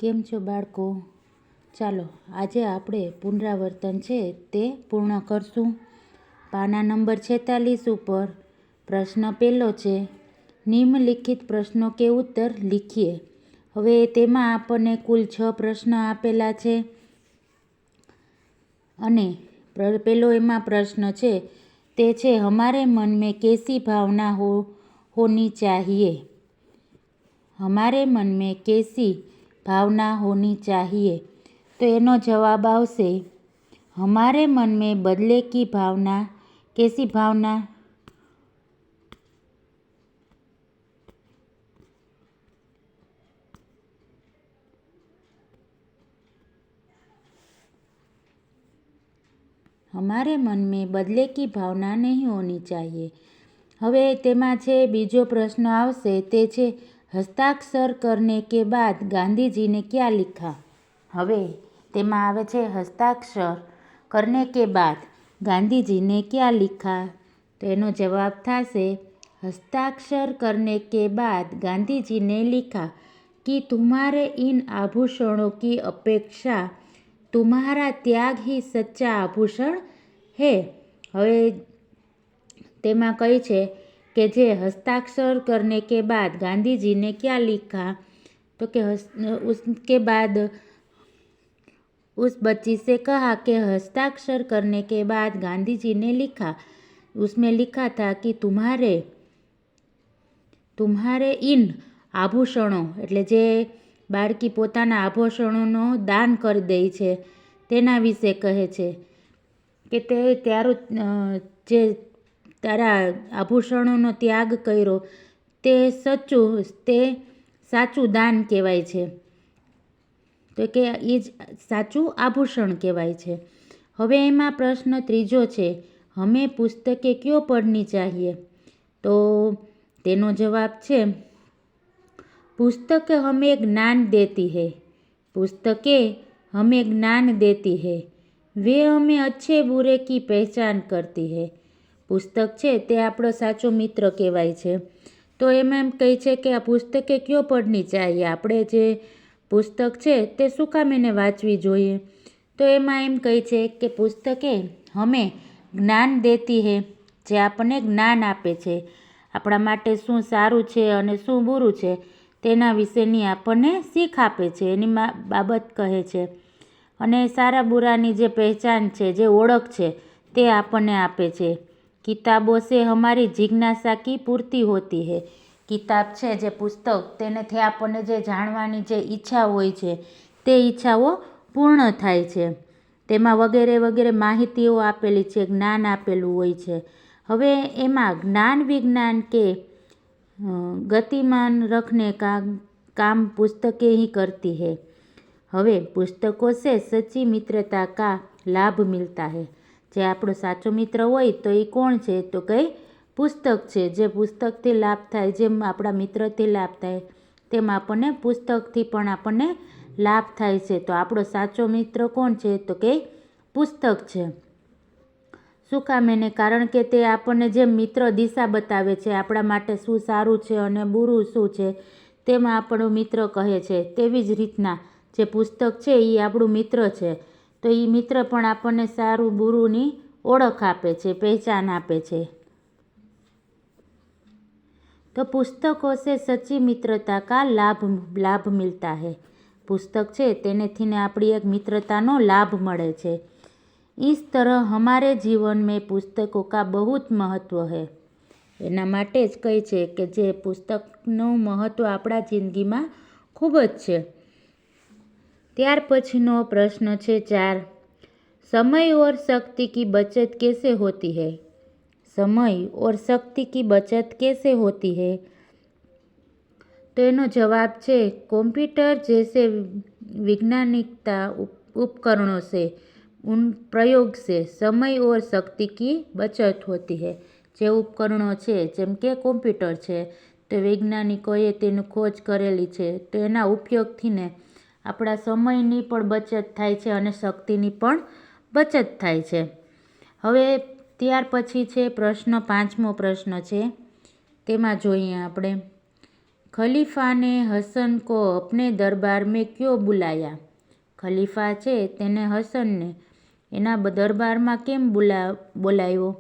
કેમ છો બાળકો? ચાલો આજે આપણે પુનરાવર્તન છે તે પૂર્ણ કરશું. પાના નંબર 46 ઉપર પ્રશ્ન પહેલો છે, નિમ્નલિખિત પ્રશ્નો કે ઉત્તર લીખીએ. હવે તેમાં આપણને કુલ 6 પ્રશ્ન આપેલા છે અને પહેલો એમાં પ્રશ્ન છે તે છે, હમારે મન में कैसी भावना होनी चाहिए. हमारे मन में कैसी भावना होनी चाहिए. तो एनो जवाब आवशे हमारे मन में बदले की भावना. कैसी भावना? हमारे मन में बदले की भावना नहीं होनी चाहिए. હવે તેમાં છે બીજો પ્રશ્ન આવશે તે છે, હસ્તાક્ષર કરને કે બાદ ગાંધીજીને ક્યાં लिखा. હવે તેમાં આવે છે હસ્તાક્ષર કરને કે બાદ ગાંધીજીને ક્યાં लिखा. તો એનો જવાબ થશે હસ્તાક્ષર કરને કે બાદ ગાંધીજીને लिखा कि तुम्हारे इन आभूषणों की अपेक्षा तुम्हारा त्याग ही सच्चा आभूषण है. હવે તેમાં કહે છે કે જે હસ્તાક્ષર કરને કે બાદ ગાંધીજીને ક્યાં लिखा, तो कि उसके बाद उस बच्ची से कहा कि हस्ताक्षर करने के बाद गांधी जी ने लिखा, उसमें लिखा था कि तुम्हारे इन આભૂષણો એટલે જે બાળકી પોતાના આભૂષણોનો દાન કરી દે છે તેના વિશે કહે છે કે તે જે તારા આભૂષણોનો ત્યાગ કર્યો તે સાચું દાન કહેવાય છે. તો કે એ જ સાચું આભૂષણ કહેવાય છે. હવે એમાં પ્રશ્ન ત્રીજો છે, હમે પુસ્તકે ક્યો પઢની ચાહીએ. તો તેનો જવાબ છે, પુસ્તક હमें ज्ञान देती है. पुस्तकें हमें ज्ञान देती है. वे हमें अच्छे बुरे की पहचान करती है. પુસ્તક છે તે આપણો સાચો મિત્ર કહેવાય છે. તો એમાં એમ કહે છે કે આ પુસ્તકે ક્યો પઢની ચાહીએ, આપણે જે પુસ્તક છે તે શું કામ એને વાંચવી જોઈએ. તો એમાં એમ કહે છે કે પુસ્તકે હમે જ્ઞાન દેતી હે, જે આપણને જ્ઞાન આપે છે, આપણા માટે શું સારું છે અને શું બુરું છે તેના વિશેની આપણને શીખ આપે છે, એની બાબત કહે છે. અને સારા બુરાની જે પહેચાન છે, જે ઓળખ છે તે આપણને આપે છે. કિતાબો સે હમારી જિજ્ઞાસા કી પૂર્તિ હોતી હૈ. કિતાબ છે જે પુસ્તક, તેનાથી આપણને જે જાણવાની જે ઈચ્છા હોય છે તે ઈચ્છાઓ પૂર્ણ થાય છે. તેમાં વગેરે વગેરે માહિતીઓ આપેલી છે, જ્ઞાન આપેલું હોય છે. હવે એમાં જ્ઞાન વિજ્ઞાન કે ગતિમાન રખને કા કામ પુસ્તકે ही करती है. હવે પુસ્તકો સે સચ્ચી મિત્રતા કા લાભ મિલતા है. જે આપણો સાચો મિત્ર હોય તો એ કોણ છે, તો કંઈ પુસ્તક છે. જે પુસ્તકથી લાભ થાય, જેમ આપણા મિત્રથી લાભ થાય તેમ આપણને પુસ્તકથી પણ આપણને લાભ થાય છે. તો આપણો સાચો મિત્ર કોણ છે, તો કે પુસ્તક છે. શું કામ એને? કારણ કે તે આપણને જેમ મિત્ર દિશા બતાવે છે, આપણા માટે શું સારું છે અને બુરું શું છે તેમાં આપણો મિત્ર કહે છે. તેવી જ રીતના જે પુસ્તક છે એ આપણું મિત્ર છે. તો એ મિત્ર પણ આપણને સારું બુરુંની ઓળખ આપે છે, પહેચાન આપે છે. તો પુસ્તકો સે સચ્ચી મિત્રતા કા લાભ મિલતા હૈ. પુસ્તક છે તેનેથીને આપણી એક મિત્રતાનો લાભ મળે છે. इस तरह हमारे जीवन में पुस्तकों का बहुत महत्व है. એના માટે જ કહે છે કે જે પુસ્તકનું મહત્ત્વ આપણા જિંદગીમાં ખૂબ જ છે. ત્યાર પછીનો પ્રશ્ન છે 4, समय और शक्ति की बचत कैसे होती है. समय और शक्ति की बचत कैसे होती है. तो એનો જવાબ છે, कंप्यूटर जैसे वैज्ञानिकता उपकरणों से उन प्रयोग से समय और शक्ति की बचत होती है. જે ઉપકરણો છે જેમ કે કોમ્પ્યુટર છે તો વૈજ્ઞાનિકોએ તેની ખોજ કરેલી છે, તો એના ઉપયોગથી ને આપણા સમયની પણ બચત થાય છે અને શક્તિની પણ બચત થાય છે. હવે ત્યાર પછી છે પ્રશ્ન 5મો પ્રશ્ન છે, તેમાં જોઈએ આપણે खलीफा ने हसन को अपने दरबार में क्यों बुलाया? खलीफા છે તેને હસનને એના દરબારમાં કેમ બોલાવ્યો?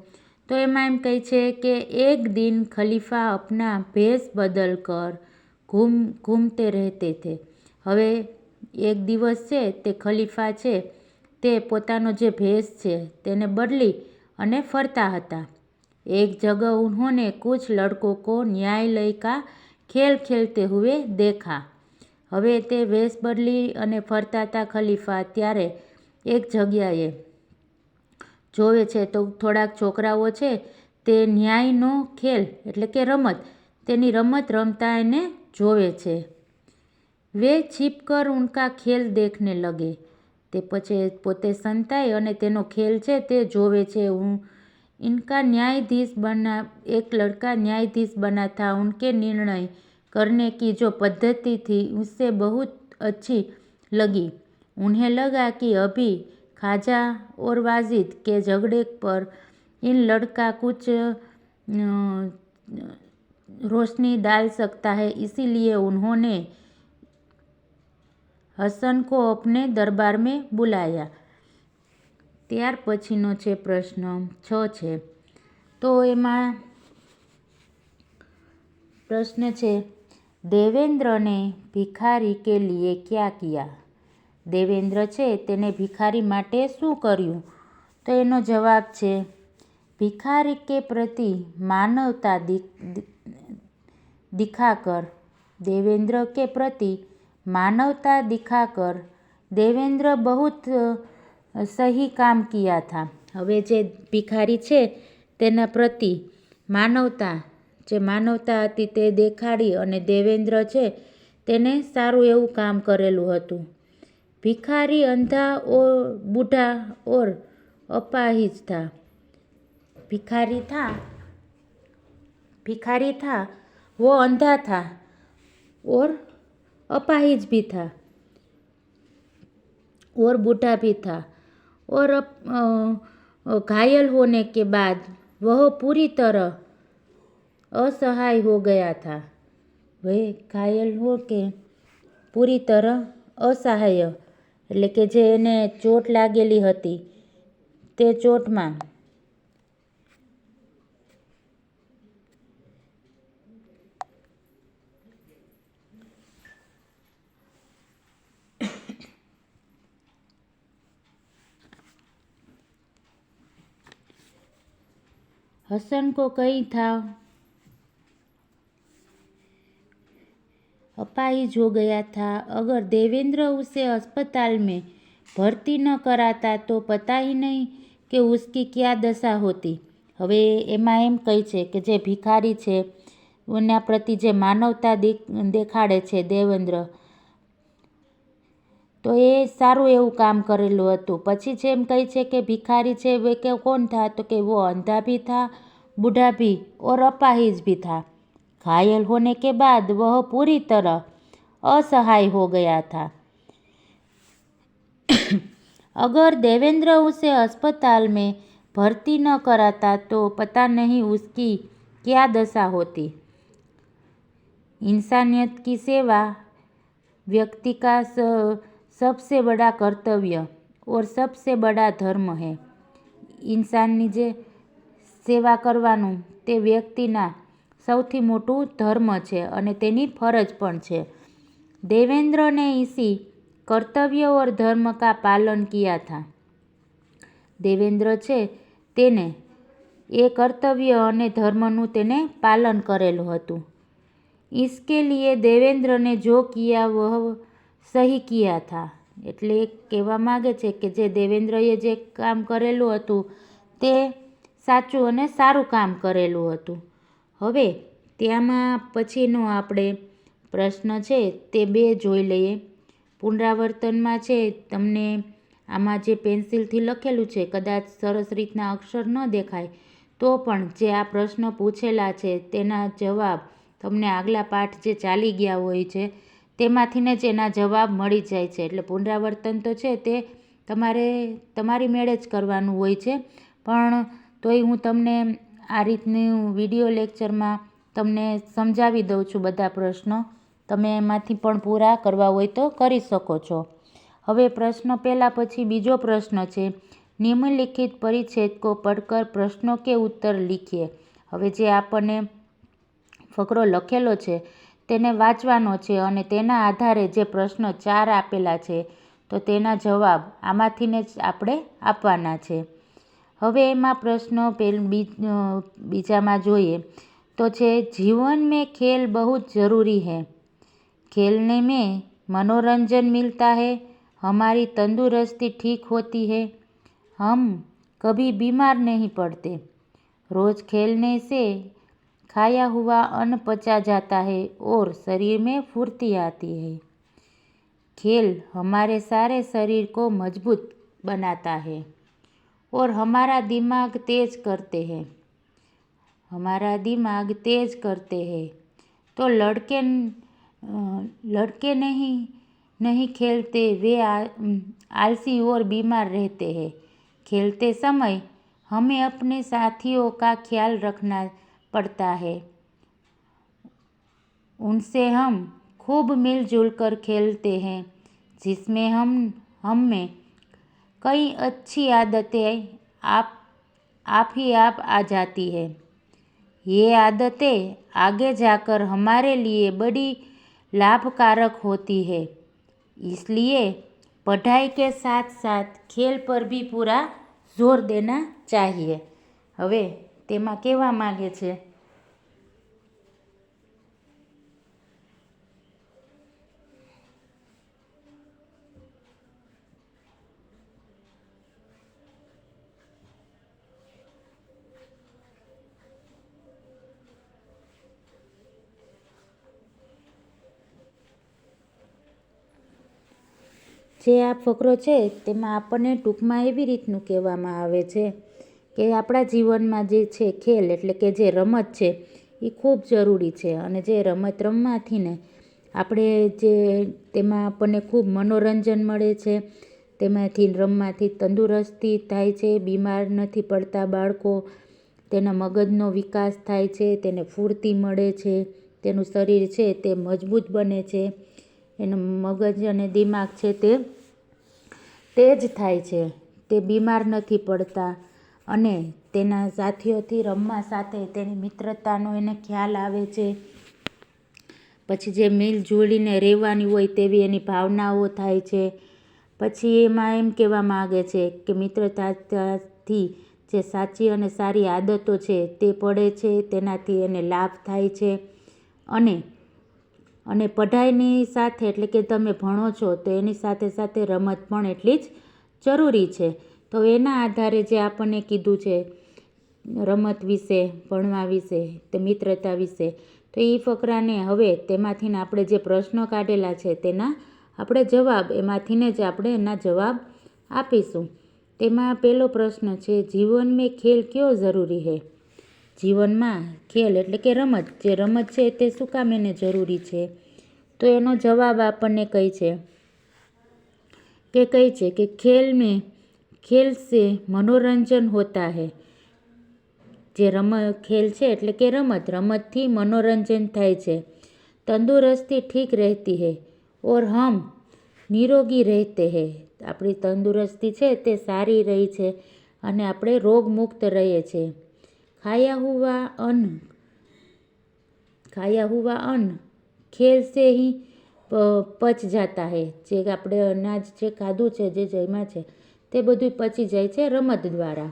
તો એમાં એમ કહે છે કે એક દિન ખલીફા અપના ભેસ બદલ કર ઘૂમતે રહેતે થે. હવે એક દિવસ છે તે ખલીફા છે તે પોતાનો જે ભેસ છે તેને બદલી અને ફરતા હતા. એક જગહ ઉन्होंने कुछ लड़कों को न्यायालय का खेल खेलते हुए देखा. હવે તે વેશ બદલી અને ફરતા હતા ખલીફા, ત્યારે એક જગ્યાએ જોવે છે તો થોડાક છોકરાઓ છે તે ન્યાયનો ખેલ એટલે કે રમત, તેની રમત રમતા એને જોવે છે. વે છીપકર ઉનકા ખેલ દેખને લગે. તે પછી પોતે સંતાય અને તેનો ખેલ છે તે જોવે છે. इनका न्यायाधीश बना एक लड़का न्यायाधीश बना था. उनके निर्णय करने की जो पद्धति थी उससे बहुत अच्छी लगी. उन्हें लगा कि अभी खाजा और वाजिद के झगड़े पर इन लड़का कुछ रोशनी डाल सकता है. इसीलिए उन्होंने हसन को अपने दरबार में बुलाया. ત્યાર પછીનો છે પ્રશ્ન 6 છે. તો એમાં પ્રશ્ન છે દેવેન્દ્ર ને ભિખારી કે લીએ ક્યા કિયા? દેવેન્દ્ર છે તેને ભિખારી માટે શું કર્યું? તો એનો જવાબ છે ભિખારી કે પ્રતિ માનવતા દિખાકર. देवेंद्र के प्रति मानवता दिखाकर देवेंद्र बहुत સહી કામ કિયા થા. હવે જે ભિખારી છે તેના પ્રતિ માનવતા હતી તે દેખાડી અને દેવેન્દ્ર છે તેને સારું એવું કામ કરેલું હતું. ભિખારી અંધા ઓર બૂઢા ઓર અપાહિજ થા. भिखारी था वो अंधा था और अपाहिज भी था और बूढ़ा भी था और घायल होने के बाद वह पूरी तरह असहाय हो गया था. वह घायल हो के પૂરી તરહ અસહાય એટલે કે જે એને ચોટ લાગેલી હતી તે ચોટમાં हसन को कई था अपाहिज हो गया था. अगर देवेंद्र उसे अस्पताल में भर्ती न कराता तो पता ही नहीं कि उसकी क्या दशा होती. હવે એમાં એમ કહે છે કે જે ભિખારી છે એના પ્રતિ જે માનવતા દેખાડે છે દેવેન્દ્ર, તો એ સારું એવું કામ કરેલું હતું. પછી જે એમ કહે છે કે ભિખારી છે વે કે કોણ થા? તો કે वो अंधा भी था, बूढ़ा भी और अपाहिज भी था. घायल होने के बाद वह पूरी तरह असहाय हो गया था. अगर देवेंद्र उसे अस्पताल में भर्ती न कराता तो पता नहीं उसकी क्या दशा होती. इंसानियत की सेवा व्यक्ति का सबसे बड़ा कर्तव्य और सबसे बड़ा धर्म है. इंसाननी जे સેવા કરવાનું તે વ્યક્તિના સૌથી મોટું ધર્મ છે અને તેની ફરજ પણ છે. देवेंद्र ने इसी कर्तव्य और धर्म का पालन किया था. દેવેન્દ્ર છે તેને એ કર્તવ્ય અને ધર્મનું તેને પાલન કરેલું હતું. इसके लिए देवेंद्र ने जो किया वह સહી કિયા થા. એટલે કહેવા માગે છે કે જે દેવેન્દ્રએ જે કામ કરેલું હતું તે સાચું અને સારું કામ કરેલું હતું. હવે ત્યાંમાં પછીનો આપણે પ્રશ્ન છે તે 2 જોઈ લઈએ. પુનરાવર્તનમાં છે તમને આમાં જે પેન્સિલથી લખેલું છે કદાચ સરસ રીતના અક્ષર ન દેખાય તો પણ જે આ પ્રશ્ન પૂછેલા છે તેના જવાબ તમને આગલા પાઠ જે ચાલી ગયા હોય છે તેમાંથીને જ એના જવાબ મળી જાય છે. એટલે પુનરાવર્તન તો છે તે તમારી મેળે જ કરવાનું હોય છે, પણ તોય હું તમને આ રીતનું વિડીયો લેક્ચરમાં તમને સમજાવી દઉં છું બધા પ્રશ્નો, તમે એમાંથી પણ પૂરા કરવા હોય તો કરી શકો છો। હવે પ્રશ્ન પહેલાં પછી બીજો પ્રશ્ન છે, નિમ્નલિખિત परिच्छेद को पढ़कर प्रश्नों के उत्तर लिखिए। હવે જે આપણને ફકરો લખેલો છે તેને વાંચવાનો છે અને તેના આધારે જે પ્રશ્ન 4 આપેલા છે તો તેના જવાબ આમાંથીને જ આપણે આપવાના છે। હવે એમાં પ્રશ્ન બીજામાં જોઈએ તો છે, जीवन में खेल बहुत ज़रूरी है। खेलने में मनोरंजन मिलता है, हमारी तंदुरुस्ती ठीक होती है, हम कभी बीमार नहीं पड़ते। रोज़ खेलने से खाया हुआ अन्न पचा जाता है और शरीर में फुर्ती आती है। खेल हमारे सारे शरीर को मजबूत बनाता है और हमारा दिमाग तेज करते हैं। तो लड़के नहीं खेलते, वे आलसी और बीमार रहते हैं। खेलते समय हमें अपने साथियों का ख्याल रखना पड़ता है, उनसे हम खूब मिलजुल कर खेलते हैं, जिसमें हमें कई अच्छी आदतें आप आ जाती है। ये आदतें आगे जाकर हमारे लिए बड़ी लाभकारक होती है, इसलिए पढ़ाई के साथ साथ खेल पर भी पूरा जोर देना चाहिए। હવે તેમાં કહેવા માંગે છે, જે આ ફકરો છે તેમાં આપણને ટૂંકમાં એવી રીતનું કહેવામાં આવે છે કે આપણા જીવનમાં જે છે ખેલ એટલે કે જે રમત છે એ ખૂબ જરૂરી છે અને જે રમત રમવાથી ને આપણે જે તેમાં આપણને ખૂબ મનોરંજન મળે છે, તેમાંથી રમવાથી તંદુરસ્તી થાય છે, બીમાર નથી પડતા બાળકો, તેના મગજનો વિકાસ થાય છે, તેને ફૂર્તી મળે છે, તેનું શરીર છે તે મજબૂત બને છે, એનું મગજ અને દિમાગ છે તે તેજ થાય છે, તે બીમાર નથી પડતા અને તેના સાથીઓથી રમવા સાથે તેની મિત્રતાનો એને ખ્યાલ આવે છે। પછી જે મિલજુલીને રહેવાની હોય તેવી એની ભાવનાઓ થાય છે। પછી એમાં એમ કહેવા માગે છે કે મિત્રતાથી જે સાચી અને સારી આદતો છે તે પડે છે, તેનાથી એને લાભ થાય છે અને પઢાઈની સાથે એટલે કે તમે ભણો છો તો એની સાથે સાથે રમત પણ એટલી જ જરૂરી છે। તો એના આધારે જે આપણને કીધું છે રમત વિશે, ભણવા વિશે, તે મિત્રતા વિશે, તો એ ફકરાને હવે તેમાંથીને આપણે જે પ્રશ્નો કાઢેલા છે તેના આપણે જવાબ એમાંથીને જ આપણે એના જવાબ આપીશું। તેમાં પહેલો પ્રશ્ન છે, જીવન મેં ખેલ ક્યો જરૂરી હૈ। જીવનમાં ખેલ એટલે કે રમત, જે રમત છે તે શું કામ એને જરૂરી છે, તો એનો જવાબ આપણને કહે છે કે ખેલ से मनोरंजन होता है। જે ખેલ છે એટલે કે રમતથી મનોરંજન થાય છે, તંદુરસ્તી ઠીક રહેતી है और हम નિરોગી રહેતે હૈ। આપણી તંદુરસ્તી છે તે સારી રહી છે અને આપણે રોગમુક્ત રહીએ છીએ। ખાયા હુआ अन्न खेल से ही પચ જાતા હૈ। જે આપણે અનાજ જે ખાધું છે, જે જમ્યા છે તે બધું પચી જાય છે રમત દ્વારા।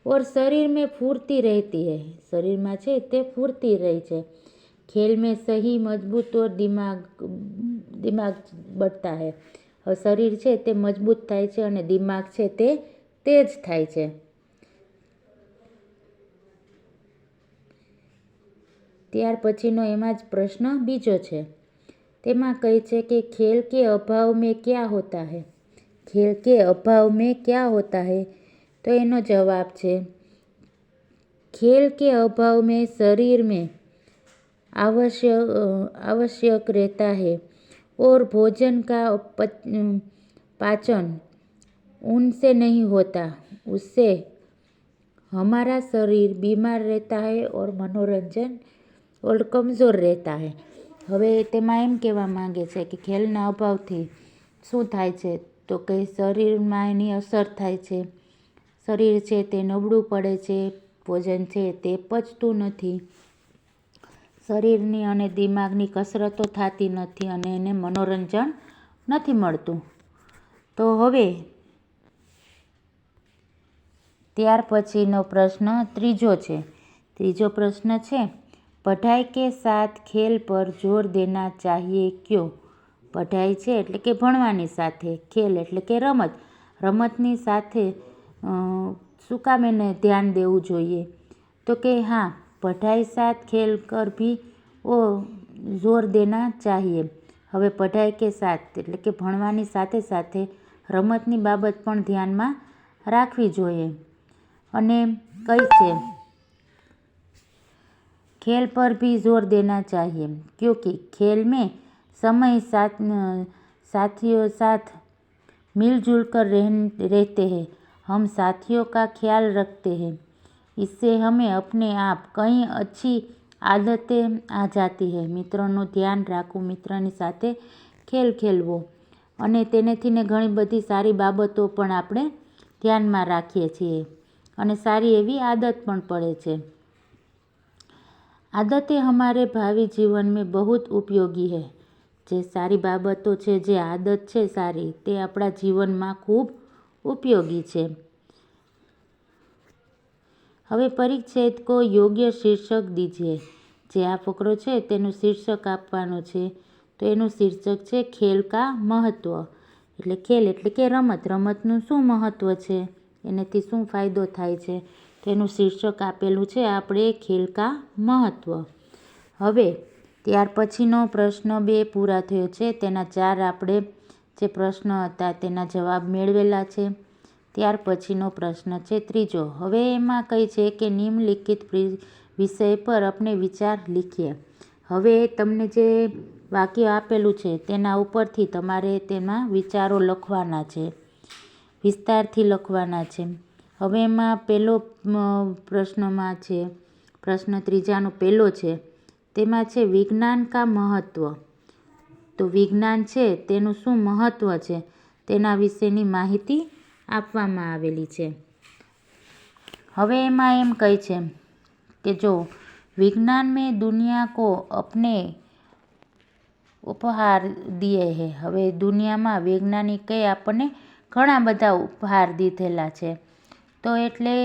और शरीर में फुर्ती रहती है, શરીરમાં છે તે ફૂર્તી રહે છે। खेल में सही मजबूत और दिमाग बढ़ता है। હવે શરીર છે તે મજબૂત થાય છે અને દિમાગ છે તે તેજ થાય છે। ત્યાર પછીનો એમાં જ પ્રશ્ન બીજો છે, તેમાં કહે છે કે ખેલ કે અભાવ મેં ક્યા હોતા હૈ। ખેલ કે અભાવ મેં ક્યા હોતા હૈ, તો એનો જવાબ છે, खेल के अभाव में शरीर में आवश्यक रहता है और भोजन का पाचन उनसे नहीं होता, उससे हमारा शरीर बीमार रहता है और मनोरंजन और कमज़ोर रहता है। હવે તેમાં એમ કહેવા માંગે છે કે ખેલના અભાવથી શું થાય છે, તો કે શરીરમાં એની અસર થાય છે, શરીર છે તે નબળું પડે છે, ભોજન છે તે પચતું નથી, શરીરની અને દિમાગની કસરતો થતી નથી અને એને મનોરંજન નથી મળતું. તો હવે ત્યાર પછીનો પ્રશ્ન ત્રીજો છે. ત્રીજો પ્રશ્ન છે, પઢાઈ કે સાથ ખેલ પર જોર દેના ચાહીએ ક્યો? પઢાઈ છે એટલે કે ભણવાની સાથે, ખેલ એટલે કે રમત, રમતની સાથે શું કામ એને ધ્યાન દેવું જોઈએ? તો કે હા, પઢાઈ સાથ ખેલ કર ભી ઓ જોર દેના ચાહીએ. હવે પઢાઈ કે સાથ એટલે કે ભણવાની સાથે સાથે રમતની બાબત પણ ધ્યાનમાં રાખવી જોઈએ. અને કઈ છે, खेल पर भी जोर देना चाहिए क्योंकि खेल में समय साथियों साथ मिलजुल कर रहते हैं, हम साथियों का ख्याल रखते हैं, इससे हमें अपने आप कई अच्छी આદतें આ જાતી है. મિત્રોનું ધ્યાન રાખવું, મિત્રની સાથે ખેલ ખેલવો અને તેનેથી ઘણી બધી સારી બાબતો પણ આપણે ધ્યાનમાં રાખીએ છીએ અને સારી એવી આદત પણ પડે છે. आदतें हमारे भावी जीवन में बहुत उपयोगी है. જે સારી બાબતો છે, જે આદત છે સારી, તે આપણા જીવનમાં ખૂબ ઉપયોગી છે. હવે પરિચ્છેદ કો યોગ્ય શીર્ષક દીજીએ. જે આ ફકરો છે તેનું શીર્ષક આપવાનું છે. તો એનું શીર્ષક છે ખેલ કા મહત્વ. એટલે ખેલ એટલે કે રમત, રમતનું શું મહત્વ છે, એનાથી શું ફાયદો થાય છે, તો એનું શીર્ષક આપેલું છે આપણે ખેલ કા મહત્વ. હવે ત્યાર પછીનો પ્રશ્ન 2 પૂરા થયો છે. તેના 4 આપણે જે પ્રશ્ન હતા તેના જવાબ મેળવેલા છે. ત્યાર પછીનો પ્રશ્ન છે ત્રીજો. હવે એમાં કઈ છે કે નિમ્નલિખિત વિષય પર આપણે વિચાર લીખીએ. હવે તમને જે વાક્ય આપેલું છે તેના ઉપરથી તમારે તેમાં વિચારો લખવાના છે, વિસ્તારથી લખવાના છે. હવે એમાં પહેલો પ્રશ્નમાં છે, પ્રશ્ન ત્રીજાનો પહેલો છે, તેમાં છે વિજ્ઞાન કા મહત્વ. તો વિજ્ઞાન છે તેનું શું મહત્વ છે તેના વિશેની માહિતી આપવામાં આવેલી છે. હવે એમાં એમ કહે છે કે જો વિજ્ઞાન મેં દુનિયા કો અપને ઉપહાર દિए है. હવે દુનિયામાં વૈજ્ઞાનિકે આપણને ઘણા બધા ઉપહાર દીધેલા છે. તો એટલે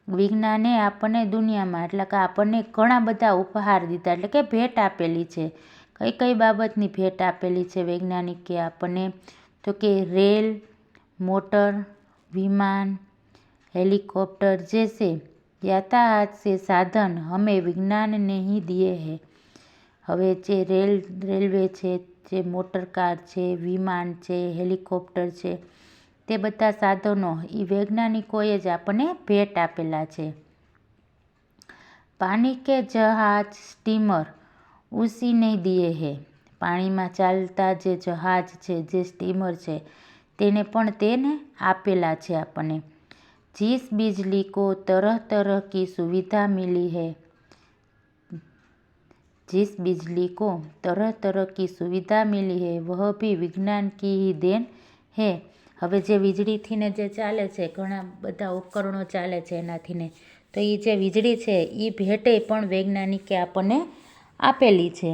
વિજ્ઞાને આપણને દુનિયામાં એટલે કે આપણને ઘણા બધા ઉપહાર દીધા એટલે કે ભેટ આપેલી છે. કઈ કઈ બાબતની ભેટ આપેલી છે વૈજ્ઞાનિકે આપણને? તો કે રેલ, मोटर, विमान, हेलीकॉप्टर जैसे यातायात से साधन हमें विज्ञान ने ही दिए हैं. હવે જે રેલવે છે, જે મોટર કાર છે, વિમાન છે, હેલિકોપ્ટર છે, તે બધા સાધનો એ વૈજ્ઞાનિકોએ જ આપણને ભેટ આપેલા છે. પાણી કે જહાજ, સ્ટીમર ઉસી ને દિए है. પાણીમાં ચાલતા જે જહાજ છે, જે સ્ટીમર છે, તેને પણ તેને આપેલા છે આપણને. जिस बिजली को तरह तरह की सुविधा मिली है, जिस बिजली को तरह तरह की सुविधा मिली है वह भी विज्ञान की ही देन है. હવે જે વીજળીથી ને જે ચાલે છે, ઘણા બધા ઉપકરણો ચાલે છે એનાથી ને, તો એ જે વીજળી છે એ ભેટે પણ વૈજ્ઞાનિકે આપણને આપેલી છે.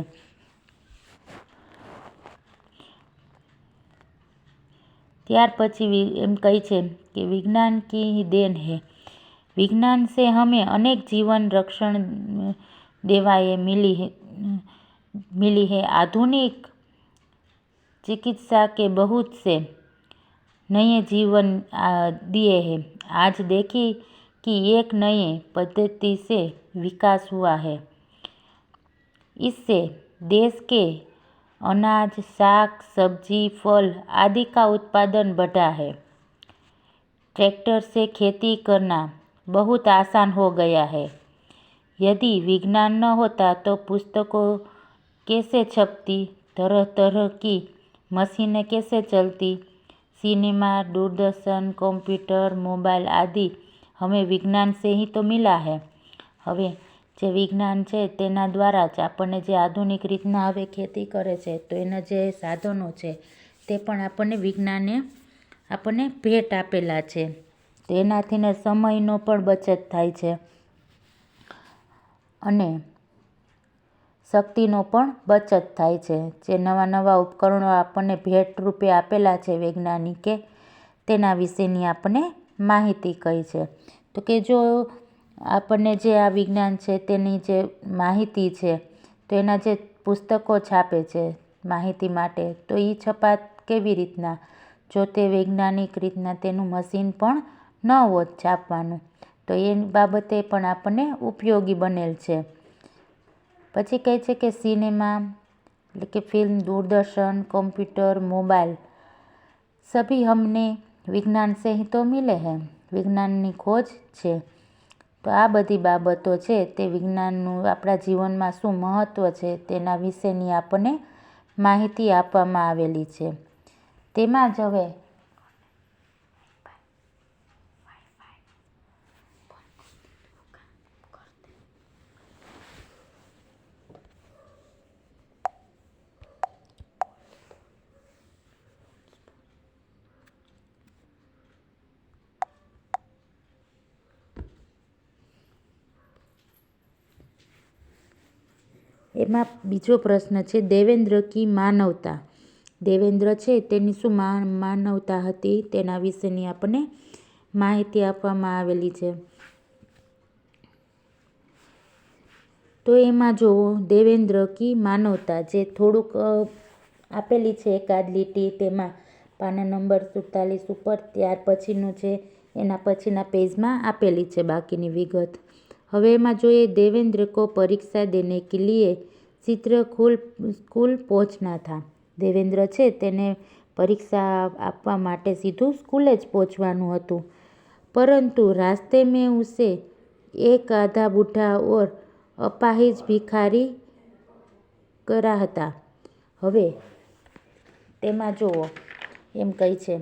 ત્યાર પછી એમ કહે છે કે વિજ્ઞાન કી દેન હૈ. विज्ञान से हमें अनेक जीवन रक्षण देवाएं मिली है. आधुनिक चिकित्सा के बहुत से नए जीवन दिए हैं. आज देखी कि एक नए पद्धति से विकास हुआ है. इससे देश के अनाज, साग, सब्जी, फल आदि का उत्पादन बढ़ा है. ट्रैक्टर से खेती करना बहुत आसान हो गया है. यदि विज्ञान न होता तो पुस्तकों कैसे छपती, तरह तरह की मशीनें कैसे चलती, सिनेमा, दूरदर्शन, कंप्यूटर, मोबाइल आदि हमें विज्ञान से ही तो मिला है. હવે જે વિજ્ઞાન છે તેના દ્વારા જ આપણને જે આધુનિક રીતના હવે ખેતી કરે છે તો એના જે સાધનો છે તે પણ આપણને વિજ્ઞાને આપણને ભેટ આપેલા છે. તો એનાથીને સમયનો પણ બચત થાય છે અને શક્તિનો પણ બચત થાય છે. જે નવા નવા ઉપકરણો આપણને ભેટ રૂપે આપેલા છે વૈજ્ઞાનિકે તેના વિશેની આપણને માહિતી કહી છે. તો કે જો આપણને જે આ વિજ્ઞાન છે તેની જે માહિતી છે તો એના જે પુસ્તકો છાપે છે માહિતી માટે તો એ છપાત કેવી રીતના, જો તે વૈજ્ઞાનિક રીતના તેનું મશીન પણ ન હોત છાપવાનું તો એ બાબતે પણ આપણને ઉપયોગી બનેલ છે. પછી કહે છે કે સિનેમા એટલે કે ફિલ્મ, दूरदर्शन, कंप्यूटर, मोबाइल सभी हमने विज्ञान से ही तो मिले हैं. વિજ્ઞાનની ખોજ છે. તો આ બધી બાબતો છે તે વિજ્ઞાનનું આપણા જીવનમાં શું મહત્ત્વ છે તેના વિશેની આપણને માહિતી આપવામાં આવેલી છે. તેમાં જ હવે એમાં બીજો પ્રશ્ન છે દેવેન્દ્ર કી માનવતા. દેવેન્દ્ર છે તેની શું માનવતા હતી તેના વિશેની આપણને માહિતી આપવામાં આવેલી છે. તો એમાં જુઓ દેવેન્દ્ર કી માનવતા જે થોડુંક આપેલી છે એકાદ લીટી તેમાં પાના નંબર 47 ઉપર, ત્યાર પછીનું છે એના પછીના પેજમાં આપેલી છે બાકીની વિગત. હવે એમાં જોઈએ દેવેન્દ્ર કો પરીક્ષા દેને કે લીએ સ્કૂલ પહોંચના થા. દેવેન્દ્ર છે તેને પરીક્ષા આપવા માટે સીધું સ્કૂલે જ પહોંચવાનું હતું. પરંતુ રાસ્તે મેં ઉસે એક આધા બૂઢા ઓર અપાહિજ ભિખારી કરા હતા. હવે તેમાં જુઓ એમ કહે છે